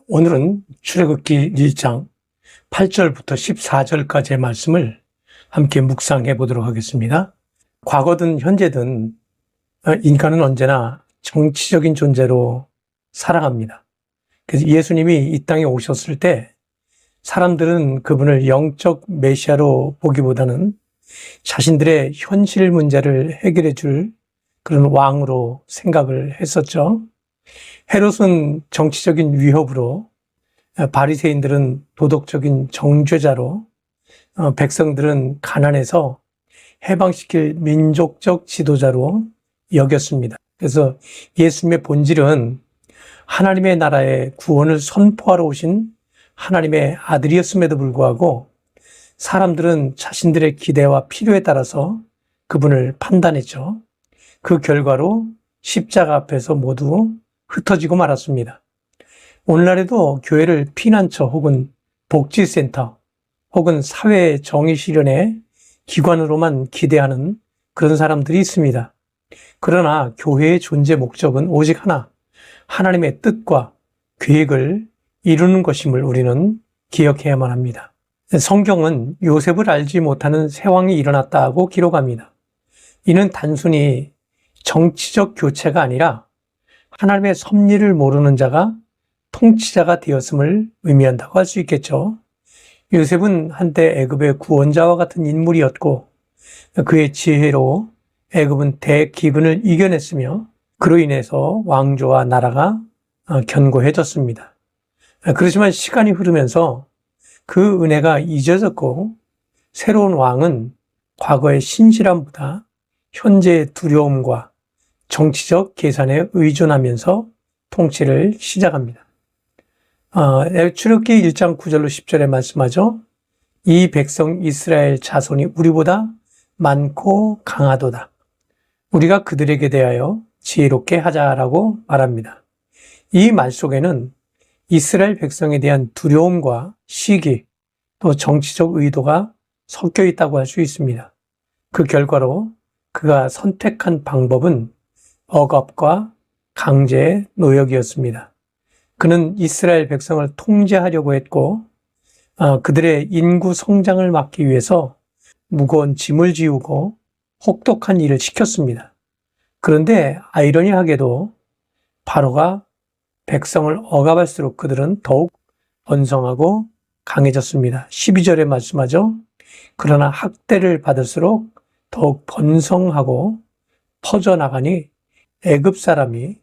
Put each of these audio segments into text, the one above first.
오늘은 출애굽기 1장 8절부터 14절까지의 말씀을 함께 묵상해 보도록 하겠습니다. 과거든 현재든 인간은 언제나 정치적인 존재로 살아갑니다. 그래서 예수님이 이 땅에 오셨을 때 사람들은 그분을 영적 메시아로 보기보다는 자신들의 현실 문제를 해결해 줄 그런 왕으로 생각을 했었죠. 헤롯은 정치적인 위협으로, 바리새인들은 도덕적인 정죄자로, 백성들은 가난해서 해방시킬 민족적 지도자로 여겼습니다. 그래서 예수님의 본질은 하나님의 나라의 구원을 선포하러 오신 하나님의 아들이었음에도 불구하고 사람들은 자신들의 기대와 필요에 따라서 그분을 판단했죠. 그 결과로 십자가 앞에서 모두 흩어지고 말았습니다. 오늘날에도 교회를 피난처 혹은 복지센터 혹은 사회 정의 실현의 기관으로만 기대하는 그런 사람들이 있습니다. 그러나 교회의 존재 목적은 오직 하나, 하나님의 뜻과 계획을 이루는 것임을 우리는 기억해야만 합니다. 성경은 요셉을 알지 못하는 세왕이 일어났다고 기록합니다. 이는 단순히 정치적 교체가 아니라 하나님의 섭리를 모르는 자가 통치자가 되었음을 의미한다고 할 수 있겠죠. 요셉은 한때 애굽의 구원자와 같은 인물이었고 그의 지혜로 애굽은 대기근을 이겨냈으며 그로 인해서 왕조와 나라가 견고해졌습니다. 그렇지만 시간이 흐르면서 그 은혜가 잊어졌고 새로운 왕은 과거의 신실함보다 현재의 두려움과 정치적 계산에 의존하면서 통치를 시작합니다. 출애굽기 1장 9절로 10절에 말씀하죠. 이 백성 이스라엘 자손이 우리보다 많고 강하도다. 우리가 그들에게 대하여 지혜롭게 하자라고 말합니다. 이 말 속에는 이스라엘 백성에 대한 두려움과 시기, 또 정치적 의도가 섞여 있다고 할 수 있습니다. 그 결과로 그가 선택한 방법은 억압과 강제의 노역이었습니다. 그는 이스라엘 백성을 통제하려고 했고 그들의 인구 성장을 막기 위해서 무거운 짐을 지우고 혹독한 일을 시켰습니다. 그런데 아이러니하게도 바로가 백성을 억압할수록 그들은 더욱 번성하고 강해졌습니다. 12절에 말씀하죠. 그러나 학대를 받을수록 더욱 번성하고 퍼져나가니 애굽 사람이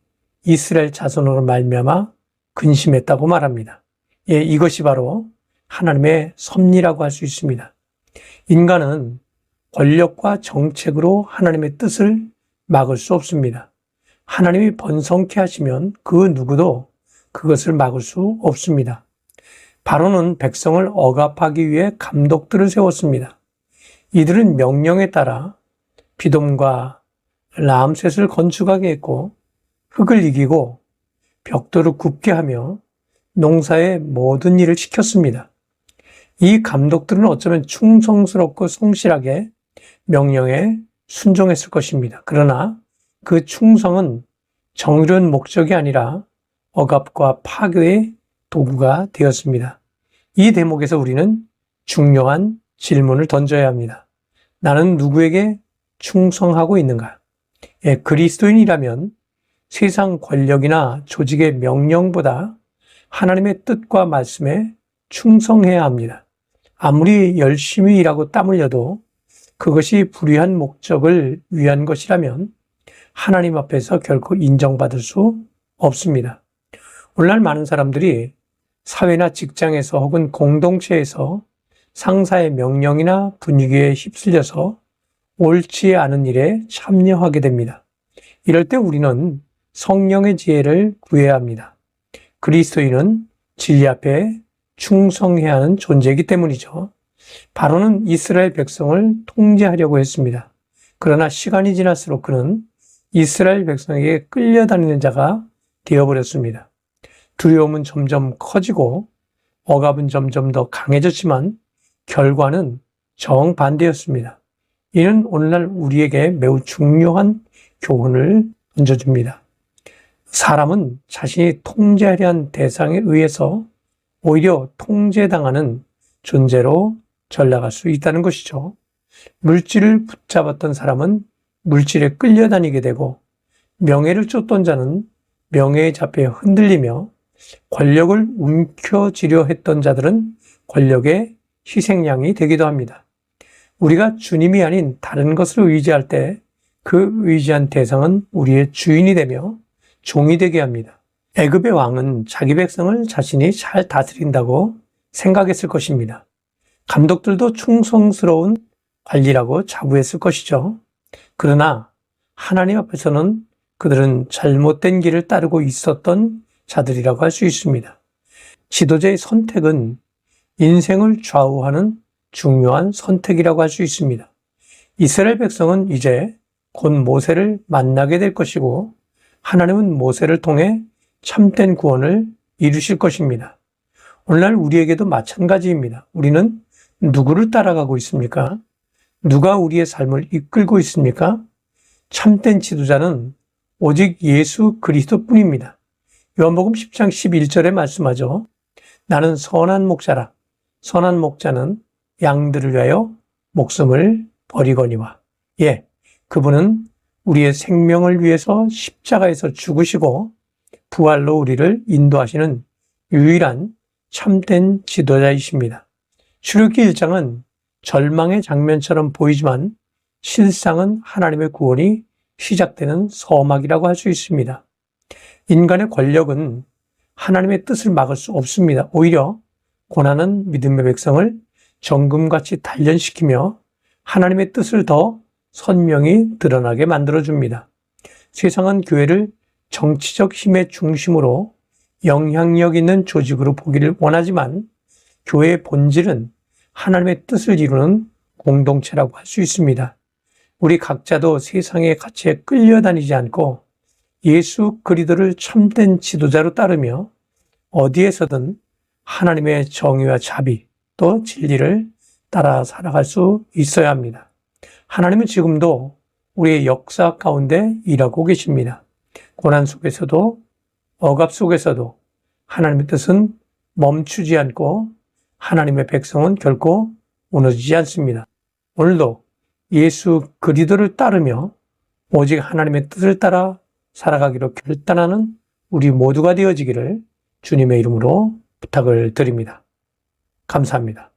이스라엘 자손으로 말미암아 근심했다고 말합니다. 이것이 바로 하나님의 섭리라고 할 수 있습니다. 인간은 권력과 정책으로 하나님의 뜻을 막을 수 없습니다. 하나님이 번성케 하시면 그 누구도 그것을 막을 수 없습니다. 바로는 백성을 억압하기 위해 감독들을 세웠습니다. 이들은 명령에 따라 비돔과 람셋을 건축하게 했고 흙을 이기고 벽돌을 굽게 하며 농사의 모든 일을 시켰습니다. 이 감독들은 어쩌면 충성스럽고 성실하게 명령에 순종했을 것입니다. 그러나 그 충성은 정의로운 목적이 아니라 억압과 파괴의 도구가 되었습니다. 이 대목에서 우리는 중요한 질문을 던져야 합니다. 나는 누구에게 충성하고 있는가? 그리스도인이라면 세상 권력이나 조직의 명령보다 하나님의 뜻과 말씀에 충성해야 합니다. 아무리 열심히 일하고 땀 흘려도 그것이 불의한 목적을 위한 것이라면 하나님 앞에서 결코 인정받을 수 없습니다. 오늘날 많은 사람들이 사회나 직장에서 혹은 공동체에서 상사의 명령이나 분위기에 휩쓸려서 옳지 않은 일에 참여하게 됩니다. 이럴 때 우리는 성령의 지혜를 구해야 합니다. 그리스도인은 진리 앞에 충성해야 하는 존재이기 때문이죠. 바로는 이스라엘 백성을 통제하려고 했습니다. 그러나 시간이 지날수록 그는 이스라엘 백성에게 끌려다니는 자가 되어버렸습니다. 두려움은 점점 커지고 억압은 점점 더 강해졌지만 결과는 정반대였습니다. 이는 오늘날 우리에게 매우 중요한 교훈을 던져줍니다. 사람은 자신이 통제하려 한 대상에 의해서 오히려 통제당하는 존재로 전락할 수 있다는 것이죠. 물질을 붙잡았던 사람은 물질에 끌려다니게 되고, 명예를 쫓던 자는 명예에 잡혀 흔들리며, 권력을 움켜쥐려 했던 자들은 권력의 희생양이 되기도 합니다. 우리가 주님이 아닌 다른 것을 의지할 때 그 의지한 대상은 우리의 주인이 되며 종이 되게 합니다. 애굽의 왕은 자기 백성을 자신이 잘 다스린다고 생각했을 것입니다. 감독들도 충성스러운 관리라고 자부했을 것이죠. 그러나 하나님 앞에서는 그들은 잘못된 길을 따르고 있었던 자들이라고 할 수 있습니다. 지도자의 선택은 인생을 좌우하는 중요한 선택이라고 할 수 있습니다. 이스라엘 백성은 이제 곧 모세를 만나게 될 것이고, 하나님은 모세를 통해 참된 구원을 이루실 것입니다. 오늘날 우리에게도 마찬가지입니다. 우리는 누구를 따라가고 있습니까? 누가 우리의 삶을 이끌고 있습니까? 참된 지도자는 오직 예수 그리스도뿐입니다. 요한복음 10장 11절에 말씀하죠. 나는 선한 목자라. 선한 목자는 양들을 위하여 목숨을 버리거니와. 그분은 우리의 생명을 위해서 십자가에서 죽으시고 부활로 우리를 인도하시는 유일한 참된 지도자이십니다. 출애굽기 1장은 절망의 장면처럼 보이지만 실상은 하나님의 구원이 시작되는 서막이라고 할 수 있습니다. 인간의 권력은 하나님의 뜻을 막을 수 없습니다. 오히려 고난은 믿음의 백성을 정금같이 단련시키며 하나님의 뜻을 더 선명히 드러나게 만들어줍니다. 세상은 교회를 정치적 힘의 중심으로 영향력 있는 조직으로 보기를 원하지만 교회의 본질은 하나님의 뜻을 이루는 공동체라고 할 수 있습니다. 우리 각자도 세상의 가치에 끌려다니지 않고 예수 그리스도를 참된 지도자로 따르며 어디에서든 하나님의 정의와 자비 또 진리를 따라 살아갈 수 있어야 합니다. 하나님은 지금도 우리의 역사 가운데 일하고 계십니다. 고난 속에서도 억압 속에서도 하나님의 뜻은 멈추지 않고 하나님의 백성은 결코 무너지지 않습니다. 오늘도 예수 그리스도를 따르며 오직 하나님의 뜻을 따라 살아가기로 결단하는 우리 모두가 되어지기를 주님의 이름으로 부탁을 드립니다. 감사합니다.